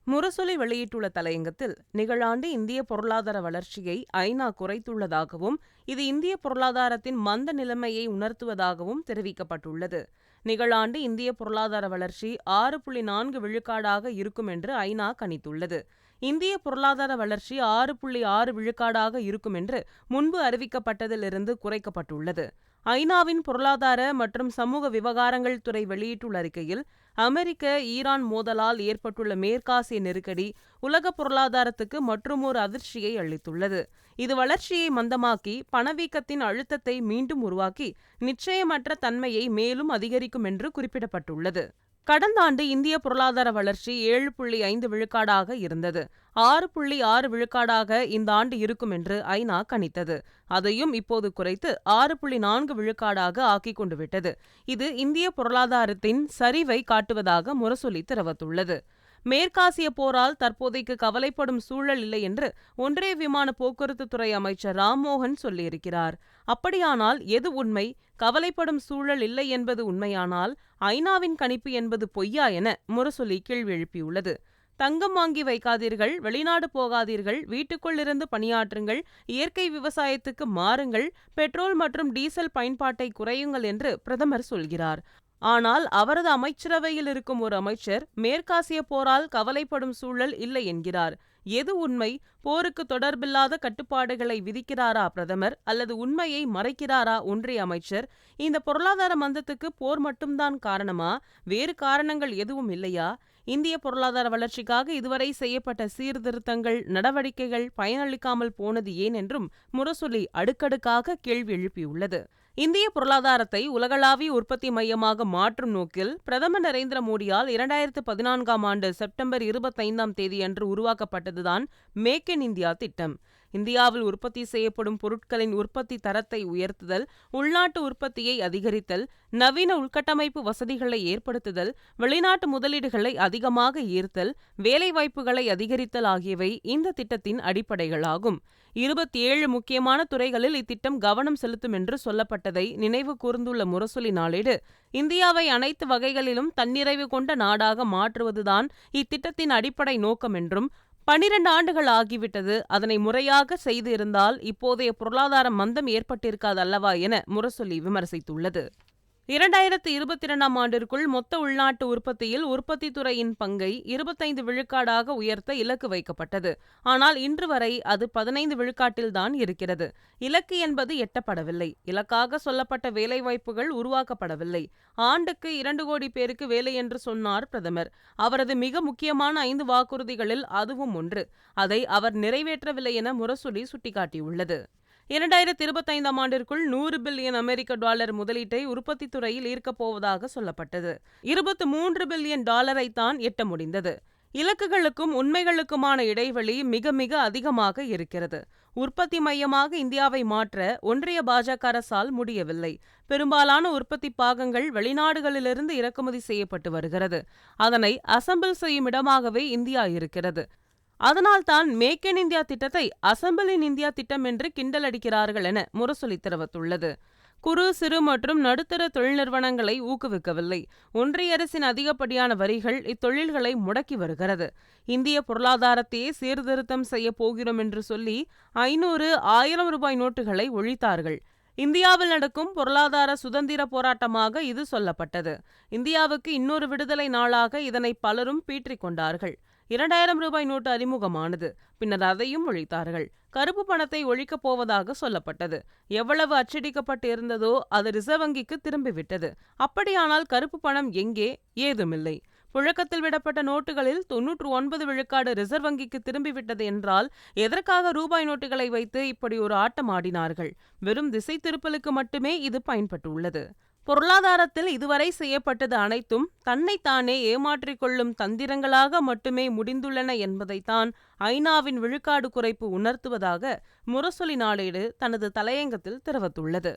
முரசொலி வெளியிட்டுள்ள தலையங்கத்தில், நிகழாண்டு இந்திய பொருளாதார வளர்ச்சியை ஐநா குறைத்துள்ளதாகவும், இது இந்திய பொருளாதாரத்தின் மந்த நிலைமையை உணர்த்துவதாகவும் தெரிவிக்கப்பட்டுள்ளது. நிகழாண்டு இந்திய பொருளாதார வளர்ச்சி 6.4 விழுக்காடாக இருக்கும் என்று ஐநா கணித்துள்ளது. இந்திய பொருளாதார வளர்ச்சி 6.6 விழுக்காடாக இருக்கும் என்று முன்பு அறிவிக்கப்பட்டதிலிருந்து குறைக்கப்பட்டுள்ளது. ஐநாவின் பொருளாதார மற்றும் சமூக விவகாரங்கள் துறை வெளியிட்டுள்ள அறிக்கையில், அமெரிக்க ஈரான் மோதலால் ஏற்பட்டுள்ள மேற்காசிய நெருக்கடி உலக பொருளாதாரத்துக்கு மற்றுமொரு அதிர்ச்சியை அளித்துள்ளது. இது வளர்ச்சியை மந்தமாக்கி, பணவீக்கத்தின் அழுத்தத்தை மீண்டும் உருவாக்கி, நிச்சயமற்ற தன்மையை மேலும் அதிகரிக்கும் என்று குறிப்பிடப்பட்டுள்ளது. கடந்த ஆண்டு இந்திய பொருளாதார வளர்ச்சி 7.5 விழுக்காடாக இருந்தது. 6.6 விழுக்காடாக இந்த ஆண்டு இருக்கும் என்று ஐநா கணித்தது. அதையும் இப்போது குறைத்து 6.4 விழுக்காடாக ஆக்கிக் கொண்டு விட்டது. இது இந்திய பொருளாதாரத்தின் சரிவை காட்டுவதாக முரசொலி தெரிவித்துள்ளது. மேற்காசிய போரால் தற்போதைக்கு கவலைப்படும் சூழல் இல்லை என்று ஒன்றிய விமான போக்குவரத்து துறை அமைச்சர் ராம்மோகன் சொல்லியிருக்கிறார். அப்படியானால் எது உண்மை? கவலைப்படும் சூழல் இல்லை என்பது உண்மையானால் ஐநாவின் கணிப்பு என்பது பொய்யா என முரசொலி கேள்வி எழுப்பியுள்ளது. தங்கம் வாங்கி வைக்காதீர்கள், வெளிநாடு போகாதீர்கள், வீட்டுக்குள்ளிருந்து பணியாற்றுங்கள், இயற்கை விவசாயத்துக்கு மாறுங்கள், பெட்ரோல் மற்றும் டீசல் பயன்பாட்டை குறையுங்கள் என்று பிரதமர் சொல்கிறார். ஆனால் அவரது அமைச்சரவையில் இருக்கும் ஒரு அமைச்சர் மேற்காசிய போரால் கவலைப்படும் சூழல் இல்லை என்கிறார். எது உண்மை? போருக்கு தொடர்பில்லாத கட்டுப்பாடுகளை விதிக்கிறாரா பிரதமர், அல்லது உண்மையை மறைக்கிறாரா ஒன்றிய அமைச்சர்? இந்த பொருளாதார மந்தத்துக்கு போர் மட்டும்தான் காரணமா? வேறு காரணங்கள் எதுவும் இல்லையா? இந்திய பொருளாதார வளர்ச்சிக்காக இதுவரை செய்யப்பட்ட சீர்திருத்தங்கள், நடவடிக்கைகள் பயனளிக்காமல் போனது ஏன் என்றும் முரசொலி அடுக்கடுக்காக கேள்வி எழுப்பியுள்ளது. இந்திய பொருளாதாரத்தை உலகளாவிய உற்பத்தி மையமாக மாற்றும் நோக்கில் பிரதமர் நரேந்திர மோடியால் 2014ஆம் ஆண்டு செப்டம்பர் 25ஆம் தேதியன்று உருவாக்கப்பட்டதுதான் மேக் இன் இந்தியா திட்டம். இந்தியாவில் உற்பத்தி செய்யப்படும் பொருட்களின் உற்பத்தி தரத்தை உயர்த்துதல், உள்நாட்டு உற்பத்தியை அதிகரித்தல், நவீன உள்கட்டமைப்பு வசதிகளை ஏற்படுத்துதல், வெளிநாட்டு முதலீடுகளை அதிகமாக ஈர்த்தல், வேலைவாய்ப்புகளை அதிகரித்தல் ஆகியவை இந்த திட்டத்தின் அடிப்படைகளாகும். 27 முக்கியமான துறைகளில் இத்திட்டம் கவனம் செலுத்தும் என்று சொல்லப்பட்டதை நினைவு கூர்ந்துள்ள முரசொலி நாளேடு, இந்தியாவை அனைத்து வகைகளிலும் தன்னிறைவு கொண்ட நாடாக மாற்றுவதுதான் இத்திட்டத்தின் அடிப்படை நோக்கம் என்றும், 12 ஆண்டுகள் ஆகிவிட்டது, அதனை முறையாக செய்து இருந்தால் இப்போதைய பொருளாதார மந்தம் ஏற்பட்டிருக்காது அல்லவா என முரசொலி விமர்சித்துள்ளது. 2022ஆம் ஆண்டிற்குள் மொத்த உள்நாட்டு உற்பத்தியில் உற்பத்தி துறையின் பங்கை 25 விழுக்காடாக உயர்த்த இலக்கு வைக்கப்பட்டது. ஆனால் இன்று வரை அது 15 விழுக்காட்டில்தான் இருக்கிறது. இலக்கு என்பது எட்டப்படவில்லை. இலக்காக சொல்லப்பட்ட வேலைவாய்ப்புகள் உருவாக்கப்படவில்லை. ஆண்டுக்கு 2 கோடி பேருக்கு வேலை என்று சொன்னார் பிரதமர். அவரது மிக முக்கியமான 5 வாக்குறுதிகளில் அதுவும் ஒன்று. அதை அவர் நிறைவேற்றவில்லை என முரசொலி சுட்டிக்காட்டியுள்ளது. 2025ஆம் ஆண்டிற்குள் 100 பில்லியன் அமெரிக்க டாலர் முதலீட்டை உற்பத்தி துறையில் ஈர்க்கப் போவதாக சொல்லப்பட்டது. 23 பில்லியன் டாலரை தான் எட்ட முடிந்தது. இலக்குகளுக்கும் உண்மைகளுக்குமான இடைவெளி மிக மிக அதிகமாக இருக்கிறது. உற்பத்தி மையமாக இந்தியாவை மாற்ற ஒன்றிய பாஜக அரசால் முடியவில்லை. பெரும்பாலான உற்பத்தி பாகங்கள் வெளிநாடுகளிலிருந்து இறக்குமதி செய்யப்பட்டு வருகிறது. அதனை அசெம்பிள் செய்யும் இடமாகவே இந்தியா இருக்கிறது. அதனால்தான் மேக் இன் இந்தியா திட்டத்தை அசெம்பிள் இன் இந்தியா திட்டம் என்று கிண்டல் அடிக்கிறார்கள் என முரசொலி தெரிவித்துள்ளது. குறு, சிறு மற்றும் நடுத்தர தொழில் நிறுவனங்களை ஊக்குவிக்கவில்லை. ஒன்றிய அரசின் அதிகப்படியான வரிகள் இத்தொழில்களை முடக்கி வருகிறது. இந்திய பொருளாதாரத்தையே சீர்திருத்தம் செய்ய போகிறோம் என்று சொல்லி 500, 1000 ரூபாய் நோட்டுகளை ஒழித்தார்கள். இந்தியாவில் நடக்கும் பொருளாதார சுதந்திர போராட்டமாக இது சொல்லப்பட்டது. இந்தியாவுக்கு இன்னொரு விடுதலை நாளாக இதனை பலரும் பீற்றிக் கொண்டார்கள். 2000 ரூபாய் நோட்டு அறிமுகமானது. பின்னர் அதையும் ஒழித்தார்கள். கருப்பு பணத்தை ஒழிக்கப் போவதாக சொல்லப்பட்டது. எவ்வளவு அச்சடிக்கப்பட்டு இருந்ததோ அது ரிசர்வ் வங்கிக்கு திரும்பிவிட்டது. அப்படியானால் கருப்பு பணம் எங்கே? ஏதுமில்லை. புழக்கத்தில் விடப்பட்ட நோட்டுகளில் 99 விழுக்காடு ரிசர்வ் வங்கிக்கு திரும்பிவிட்டது என்றால் எதற்காக ரூபாய் நோட்டுகளை வைத்து இப்படி ஒரு ஆட்டம் ஆடினார்கள்? வெறும் திசை திருப்பலுக்கு மட்டுமே இது பயன்பட்டுள்ளது. பொருளாதாரத்தில் இதுவரை செய்யப்பட்டது அனைத்தும் தன்னைத்தானே ஏமாற்றிக் கொள்ளும் தந்திரங்களாக மட்டுமே முடிந்துள்ளன என்பதைத்தான் ஐநாவின் விழுக்காடு குறைப்பு உணர்த்துவதாக முரசொலி நாளேடு தனது தலையங்கத்தில் தெரிவித்துள்ளது.